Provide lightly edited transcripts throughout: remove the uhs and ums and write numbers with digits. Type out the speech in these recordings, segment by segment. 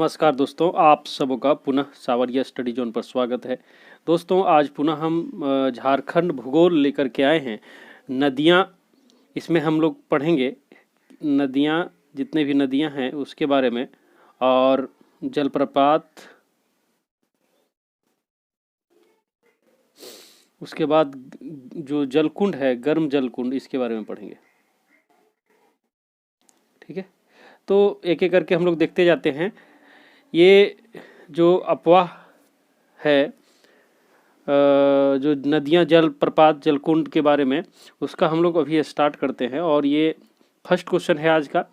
नमस्कार दोस्तों, आप सबों का पुनः सावरिया स्टडी जोन पर स्वागत है। दोस्तों आज पुनः हम झारखंड भूगोल लेकर के आए हैं। नदियाँ, इसमें हम लोग पढ़ेंगे नदियाँ, जितने भी नदियाँ हैं उसके बारे में, और जलप्रपात, उसके बाद जो जलकुंड है, गर्म जलकुंड, इसके बारे में पढ़ेंगे। ठीक है, तो एक एक करके हम लोग देखते जाते हैं। ये जो अफवाह है, जो नदियाँ, जलप्रपात, जलकुंड के बारे में, उसका हम लोग अभी स्टार्ट करते हैं। और ये फर्स्ट क्वेश्चन है आज का,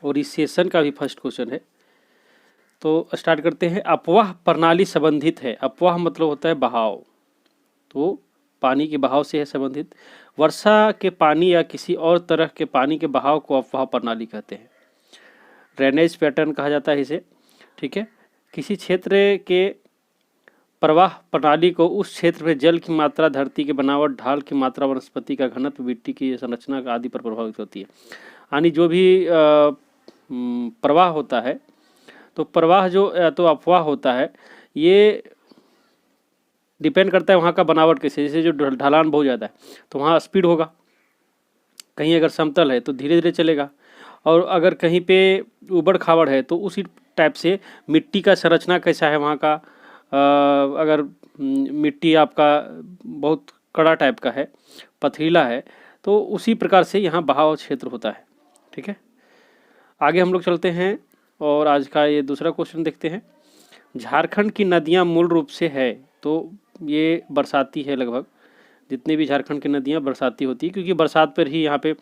और इस सेशन का भी फर्स्ट क्वेश्चन है। तो स्टार्ट करते हैं। अफवाह प्रणाली संबंधित है। अफवाह मतलब होता है बहाव, तो पानी के बहाव से है संबंधित। वर्षा के पानी या किसी और तरह के पानी के बहाव को अफवाह प्रणाली कहते हैं। ड्रेनेज पैटर्न कहा जाता है इसे। ठीक है, किसी क्षेत्र के प्रवाह प्रणाली को उस क्षेत्र में जल की मात्रा, धरती की बनावट, ढाल की मात्रा, वनस्पति का घनत्व, मिट्टी की संरचना आदि पर प्रभावित होती है। यानी जो भी प्रवाह होता है, तो प्रवाह जो तो अफवाह होता है, ये डिपेंड करता है वहाँ का बनावट कैसे। जैसे जो ढलान बहुत ज़्यादा है तो वहाँ स्पीड होगा, कहीं अगर समतल है तो धीरे धीरे चलेगा, और अगर कहीं पे उबड़ खाबड़ है तो उसी टाइप से मिट्टी का संरचना कैसा है वहाँ का। अगर मिट्टी आपका बहुत कड़ा टाइप का है, पथरीला है, तो उसी प्रकार से यहाँ बहाव क्षेत्र होता है। ठीक है, आगे हम लोग चलते हैं और आज का ये दूसरा क्वेश्चन देखते हैं। झारखंड की नदियाँ मूल रूप से है, तो ये बरसाती है। लगभग जितनी भी झारखंड की नदियाँ बरसाती होती है, क्योंकि बरसात पर ही यहाँ पे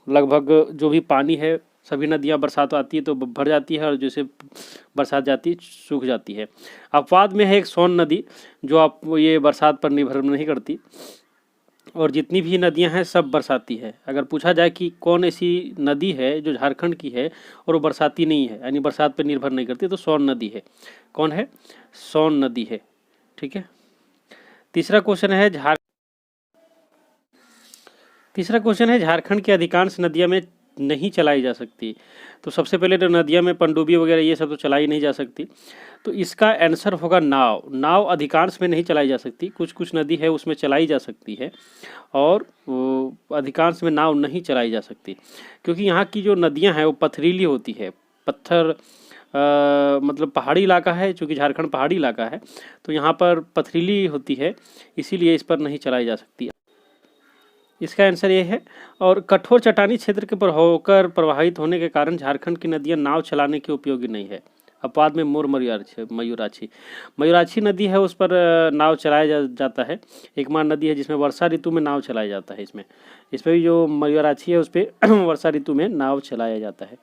लगभग जो भी पानी है, सभी नदियाँ बरसात आती है तो भर जाती है, और जैसे बरसात जाती है सूख जाती है। अपवाद में है एक सोन नदी, जो आप ये बरसात पर निर्भर नहीं करती, और जितनी भी नदियां हैं सब बरसाती है। अगर पूछा जाए कि कौन ऐसी नदी है जो झारखंड की है और वो बरसाती नहीं है, यानी बरसात पर निर्भर नहीं करती, तो सोन नदी है। कौन है? सोन नदी है। ठीक है, तीसरा क्वेश्चन है झारखंड की अधिकांश नदियां में नहीं चलाई जा सकती। तो सबसे पहले तो नदियां में पनडुब्बी वगैरह ये सब तो चलाई नहीं जा सकती, तो इसका आंसर होगा नाव। नाव अधिकांश में नहीं चलाई जा सकती, कुछ कुछ नदी है उसमें चलाई जा सकती है, और अधिकांश में नाव नहीं चलाई जा सकती, क्योंकि यहाँ की जो नदियाँ हैं वो पथरीली होती है। पत्थर मतलब पहाड़ी इलाका है, चूँकि झारखंड पहाड़ी इलाका है, तो यहाँ पर पथरीली होती है, इसीलिए इस पर नहीं चलाई जा सकती। इसका आंसर ये है। और कठोर चट्टानी क्षेत्र के पर होकर प्रवाहित होने के कारण झारखंड की नदियाँ नाव चलाने के उपयोगी नहीं है। अपवाद में मयूराक्षी नदी है, उस पर नाव चलाया जाता है। एकमात्र नदी है जिसमें वर्षा ऋतु में नाव चलाया जाता है। इसमें भी जो मयूराक्षी है उस पर वर्षा ऋतु में नाव चलाया जाता है।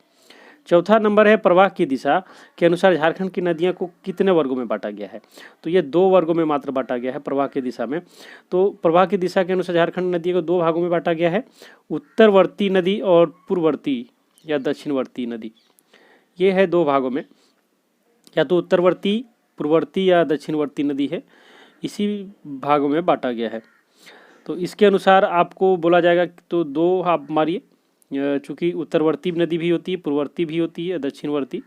चौथा नंबर है प्रवाह की दिशा के अनुसार झारखंड की नदियाँ को कितने वर्गों में बांटा गया है। तो ये 2 वर्गों में मात्र बांटा गया है प्रवाह की दिशा में। तो प्रवाह की दिशा के अनुसार झारखंड नदियों को 2 भागों में बांटा गया है, उत्तरवर्ती नदी और पूर्ववर्ती या दक्षिणवर्ती नदी। ये है 2 भागों में, या तो उत्तरवर्ती, पूर्ववर्ती या दक्षिणवर्ती नदी है, इसी भागों में बांटा गया है। तो इसके अनुसार आपको बोला जाएगा, तो 2 आप मारिए, चूँकि उत्तरवर्ती नदी भी होती है, पूर्ववर्ती भी होती है, दक्षिणवर्ती।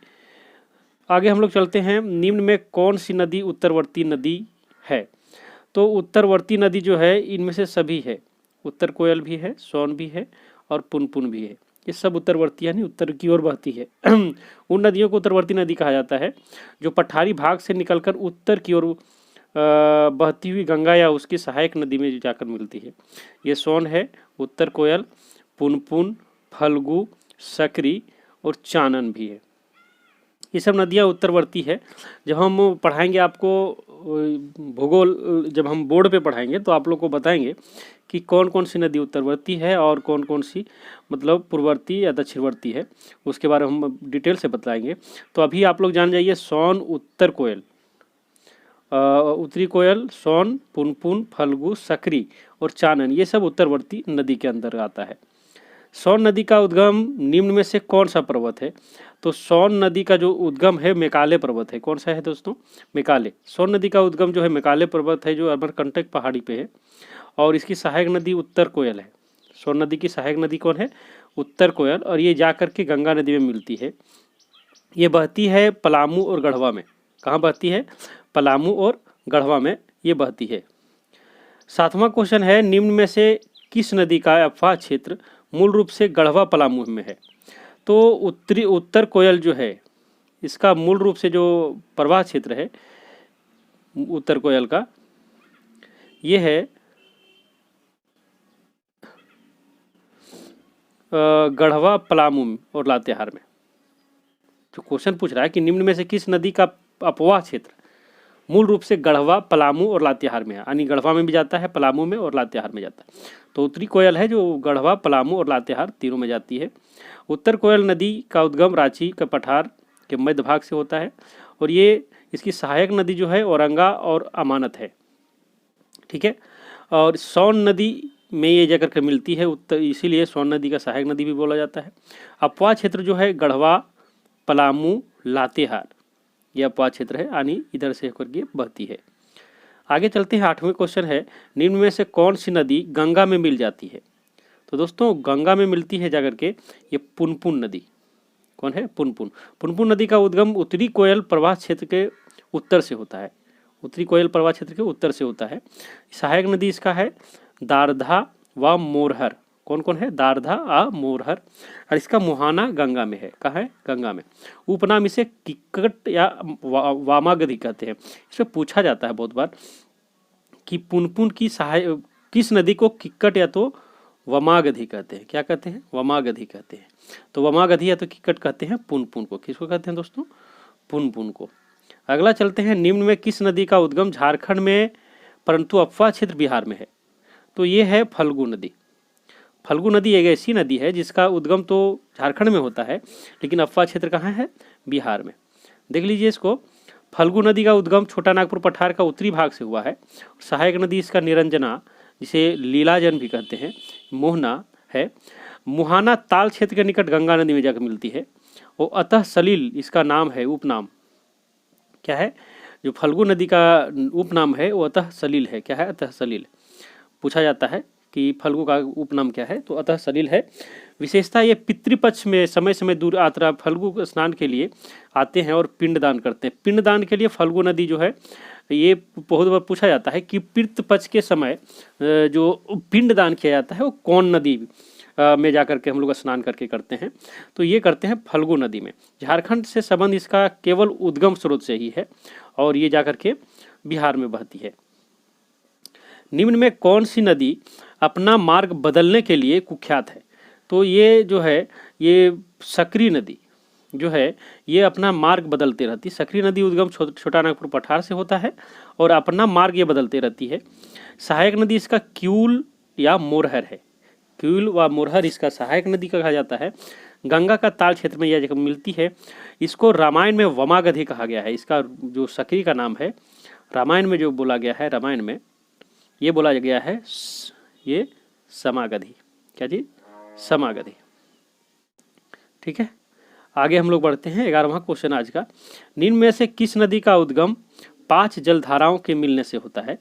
आगे हम लोग चलते हैं। निम्न में कौन सी नदी उत्तरवर्ती नदी है। तो उत्तरवर्ती नदी जो है इनमें से सभी है, उत्तर कोयल भी है, सोन भी है, और पुनपुन भी है। ये सब उत्तरवर्ती यानी उत्तर की ओर बहती है। उन नदियों को उत्तरवर्ती नदी कहा जाता है जो पठारी भाग से निकलकर उत्तर की ओर बहती हुई गंगा या उसकी सहायक नदी में जाकर मिलती है। ये सोन है, उत्तर कोयल, पुनपुन, फल्गु, सकरी और चानन भी है। ये सब नदियाँ उत्तरवर्ती है। जब हम पढ़ाएंगे आपको भूगोल, जब हम बोर्ड पे पढ़ाएंगे तो आप लोग को बताएंगे कि कौन कौन सी नदी उत्तरवर्ती है और कौन कौन सी मतलब पूर्ववर्ती या दक्षिणवर्ती है, उसके बारे में हम डिटेल से बताएंगे। तो अभी आप लोग जान जाइए, सोन, उत्तर कोयल, उत्तरी कोयल, सोन, पुनपुन, फल्गु, सकरी और चानन, ये सब उत्तरवर्ती नदी के अंदर आता है। सोन नदी का उद्गम निम्न में से कौन सा पर्वत है। तो सोन नदी का जो उद्गम है मेकाले पर्वत है। कौन सा है दोस्तों? मेकाले। सोन नदी का उद्गम जो है मेकाले पर्वत है, जो अमरकंटक पहाड़ी पे है, और इसकी सहायक नदी उत्तर कोयल है। सोन नदी की सहायक नदी कौन है? उत्तर कोयल, और ये जाकर के गंगा नदी में मिलती है। ये बहती है पलामू और गढ़वा में। कहाँ बहती है? पलामू और गढ़वा में ये बहती है। 7वां क्वेश्चन है, निम्न में से किस नदी का अफवाह क्षेत्र मूल रूप से गढ़वा पलामू में है? तो उत्तर कोयल जो है इसका मूल रूप से जो प्रवाह क्षेत्र है उत्तर कोयल का, ये है गढ़वा पलामू और लातेहार में। जो क्वेश्चन पूछ रहा है कि निम्न में से किस नदी का अपवाह क्षेत्र मूल रूप से गढ़वा पलामू और लातेहार में है, यानी गढ़वा में भी जाता है, पलामू में और लातेहार में जाता है। तो उत्तरी कोयल है जो गढ़वा पलामू और लातेहार तीनों में जाती है। उत्तर कोयल नदी का उद्गम रांची के पठार के मध्य भाग से होता है और ये इसकी सहायक नदी जो है औरंगा और अमानत है। ठीक है, और सोन नदी में ये जाकर के मिलती है उत्तर, इसीलिए सोन नदी का सहायक नदी भी बोला जाता है। अपवाह क्षेत्र जो है गढ़वा पलामू लातेहार, ये अपवाह क्षेत्र है, यानी इधर से होकर के बहती है। आगे चलते हैं। 8वें क्वेश्चन है, निम्न में से कौन सी नदी गंगा में मिल जाती है? तो दोस्तों गंगा में मिलती है जाकर के ये पुनपुन नदी। कौन है? पुनपुन। पुनपुन नदी का उद्गम उत्तरी कोयल प्रवाह क्षेत्र के उत्तर से होता है। उत्तरी कोयल प्रवाह क्षेत्र के उत्तर से होता है। सहायक नदी इसका है दारधा व मोरहर। कौन कौन है? दारधा आ मोरहर। और इसका मुहाना गंगा में है। कहाँ है? गंगा में। उपनाम इसे किक्कट या वामागधि कहते हैं। इसमें पूछा जाता है बहुत बार कि पुनपुन की किस नदी को किक्कट या तो वमागधि कहते हैं? क्या कहते हैं? वमागधि कहते हैं। तो वमागधि या तो किक्कट कहते हैं पुनपुन को। किसको कहते हैं दोस्तों? पुनपुन को। अगला चलते हैं, निम्न में किस नदी का उद्गम झारखंड में परंतु अपवाह क्षेत्र बिहार में है? तो ये है फल्गु नदी। फल्गु नदी एक ऐसी नदी है जिसका उद्गम तो झारखंड में होता है लेकिन अपवाह क्षेत्र कहाँ है? बिहार में। देख लीजिए इसको। फल्गु नदी का उद्गम छोटा नागपुर पठार का उत्तरी भाग से हुआ है। सहायक नदी इसका निरंजना, जिसे लीलाजन भी कहते हैं, मोहना है। मुहाना ताल क्षेत्र के निकट गंगा नदी में जाकर मिलती है। और अतः सलील इसका नाम है, उपनाम क्या है? जो फल्गु नदी का उपनाम है वो अतः सलील है। क्या है? अतः सलील। पूछा जाता है कि फल्गु का उपनाम क्या है? तो अतः सलील है। विशेषता ये पितृपक्ष में समय समय दूर यात्रा फल्गु स्नान के लिए आते हैं और पिंडदान करते हैं। पिंडदान के लिए फल्गु नदी जो है, ये बहुत बार पूछा जाता है कि पितृपक्ष के समय जो पिंडदान किया जाता है वो कौन नदी में जाकर के हम लोग स्नान करके करते हैं? तो ये करते हैं फल्गु नदी में। झारखंड से संबंध इसका केवल उद्गम स्रोत से ही है और ये जाकर के बिहार में बहती है। निम्न में कौन सी नदी अपना मार्ग बदलने के लिए कुख्यात है? तो ये जो है ये सकरी नदी जो है ये अपना मार्ग बदलते रहती है। सकरी नदी उद्गम छोटा नागपुर पठार से होता है और अपना मार्ग ये बदलते रहती है। सहायक नदी इसका क्यूल या मोरहर है। क्यूल व मोरहर इसका सहायक नदी कहा जाता है। गंगा का ताल क्षेत्र में यह जगह मिलती है। इसको रामायण में वमागधि कहा गया है। इसका जो सकरी का नाम है रामायण में जो बोला गया है, रामायण में ये बोला गया है ये समागधि। क्या जी? समागधि। ठीक है, आगे हम लोग बढ़ते हैं। 11वां क्वेश्चन आज का, निम्न में से किस नदी का उद्गम 5 जलधाराओं के मिलने से होता है?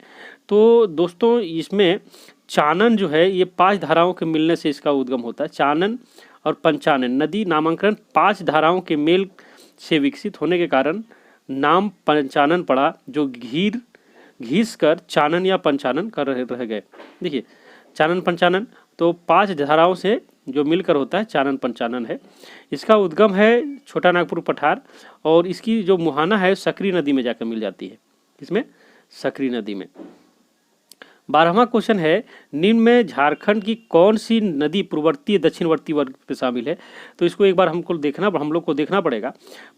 तो दोस्तों इसमें चानन जो है ये 5 धाराओं के मिलने से इसका उद्गम होता है। चानन और पंचानन नदी नामांकन 5 धाराओं के मेल से विकसित होने के कारण नाम पंचानन पड़ा, जो घीस कर चानन या पंचानन कर रह गए। देखिए चानन पंचानन तो 5 धाराओं से जो मिलकर होता है चानन पंचानन है। इसका उद्गम है छोटा नागपुर पठार और इसकी जो मुहाना है सकरी नदी में जाकर मिल जाती है। इसमें सकरी नदी में। 12वां क्वेश्चन है, निम्न में झारखंड की कौन सी नदी पूर्ववर्ती दक्षिणवर्ती वर्ग में शामिल है? तो इसको एक बार हम लोग को देखना पड़ेगा।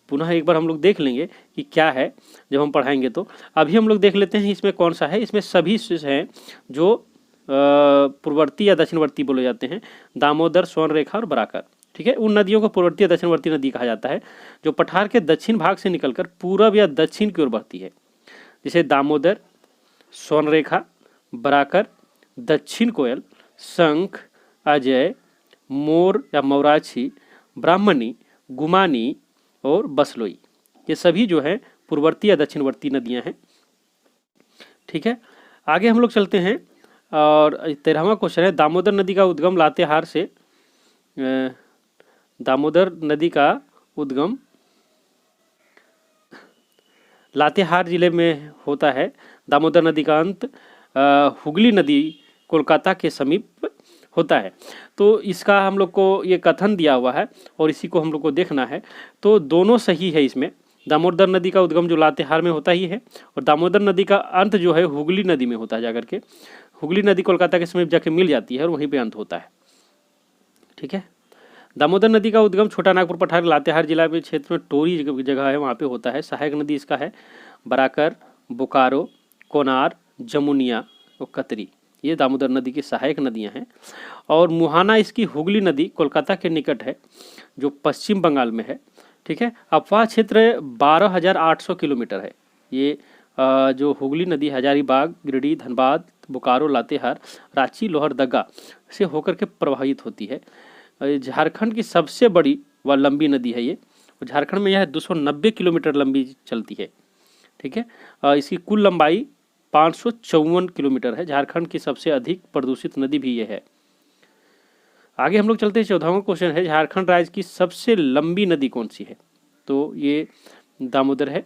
पुनः एक बार हम लोग देख लेंगे कि क्या है जब हम पढ़ाएंगे। तो अभी हम लोग देख लेते हैं इसमें कौन सा है। इसमें सभी हैं जो पूर्ववर्ती या दक्षिणवर्ती बोले जाते हैं। दामोदर, स्वर्णरेखा और बराकर। ठीक है, उन नदियों को पूर्ववर्ती या दक्षिणवर्ती नदी कहा जाता है जो पठार के दक्षिण भाग से निकलकर पूर्व या दक्षिण की ओर बहती है। जैसे दामोदर, स्वर्णरेखा, बराकर, दक्षिण कोयल, शंख, अजय, मोर या मौराछी, ब्राह्मणी, गुमानी और बसलोई, ये सभी जो है पूर्ववर्ती या दक्षिणवर्ती नदियां हैं। ठीक है, आगे हम लोग चलते हैं और 13वां क्वेश्चन है, दामोदर नदी का उद्गम लातेहार से दामोदर नदी का उद्गम लातेहार जिले में होता है। दामोदर नदी का अंत हुगली नदी कोलकाता के समीप होता है। तो इसका हम लोग को ये कथन दिया हुआ है और इसी को हम लोग को देखना है। तो दोनों सही है इसमें। दामोदर नदी का उद्गम जो लातेहार में होता ही है और दामोदर नदी का अंत जो है हुगली नदी में होता है जाकर के। हुगली नदी कोलकाता के समीप जाके मिल जाती है और वहीं पे अंत होता है। ठीक है। दामोदर नदी का उद्गम छोटा नागपुर पठार लातेहार जिला के क्षेत्र में टोरी जगह है, वहाँ पे होता है। सहायक नदी इसका है बराकर, बोकारो, कोनार, जमुनिया और कतरी, ये दामोदर नदी की सहायक नदियाँ हैं। और मुहाना इसकी हुगली नदी कोलकाता के निकट है जो पश्चिम बंगाल में है। ठीक है। अफवाह क्षेत्र 12,800 किलोमीटर है। ये जो हुगली नदी हजारीबाग, गिरिडीह, धनबाद, बोकारो, लातेहार, रांची, लोहरदगा से होकर के प्रवाहित होती है। झारखंड की सबसे बड़ी व लंबी नदी है ये। झारखंड में यह 290 किलोमीटर लंबी चलती है। ठीक है। इसकी कुल लंबाई 554 किलोमीटर है। झारखंड की सबसे अधिक प्रदूषित नदी भी ये है। आगे हम लोग चलते हैं। 14वां क्वेश्चन है, झारखंड राज्य की सबसे लंबी नदी कौन सी है? तो ये दामोदर है,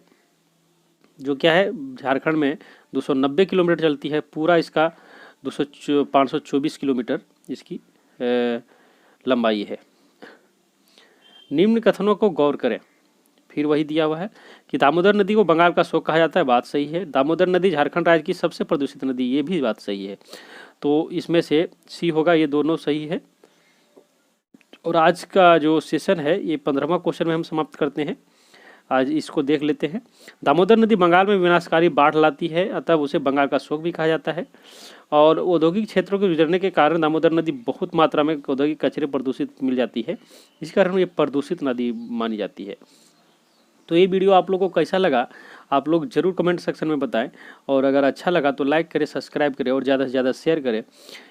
जो क्या है झारखंड में 290 किलोमीटर चलती है। पूरा इसका 524 किलोमीटर इसकी लंबाई है। निम्न कथनों को गौर करें। फिर वही दिया हुआ है कि दामोदर नदी को बंगाल का शोक कहा जाता है, बात सही है। दामोदर नदी झारखंड राज्य की सबसे प्रदूषित नदी, ये भी बात सही है। तो इसमें से सी होगा, ये दोनों सही है। और आज का जो सेशन है ये 15वां क्वेश्चन में हम समाप्त करते हैं। आज इसको देख लेते हैं। दामोदर नदी बंगाल में विनाशकारी बाढ़ लाती है, अतः उसे बंगाल का शोक भी कहा जाता है। और औद्योगिक क्षेत्रों के गुजरने के कारण दामोदर नदी बहुत मात्रा में औद्योगिक कचरे प्रदूषित मिल जाती है, इस कारण ये प्रदूषित नदी मानी जाती है। तो ये वीडियो आप लोगों को कैसा लगा आप लोग ज़रूर कमेंट सेक्शन में बताएं। और अगर अच्छा लगा तो लाइक करें, सब्सक्राइब करें और ज़्यादा से ज़्यादा शेयर करें।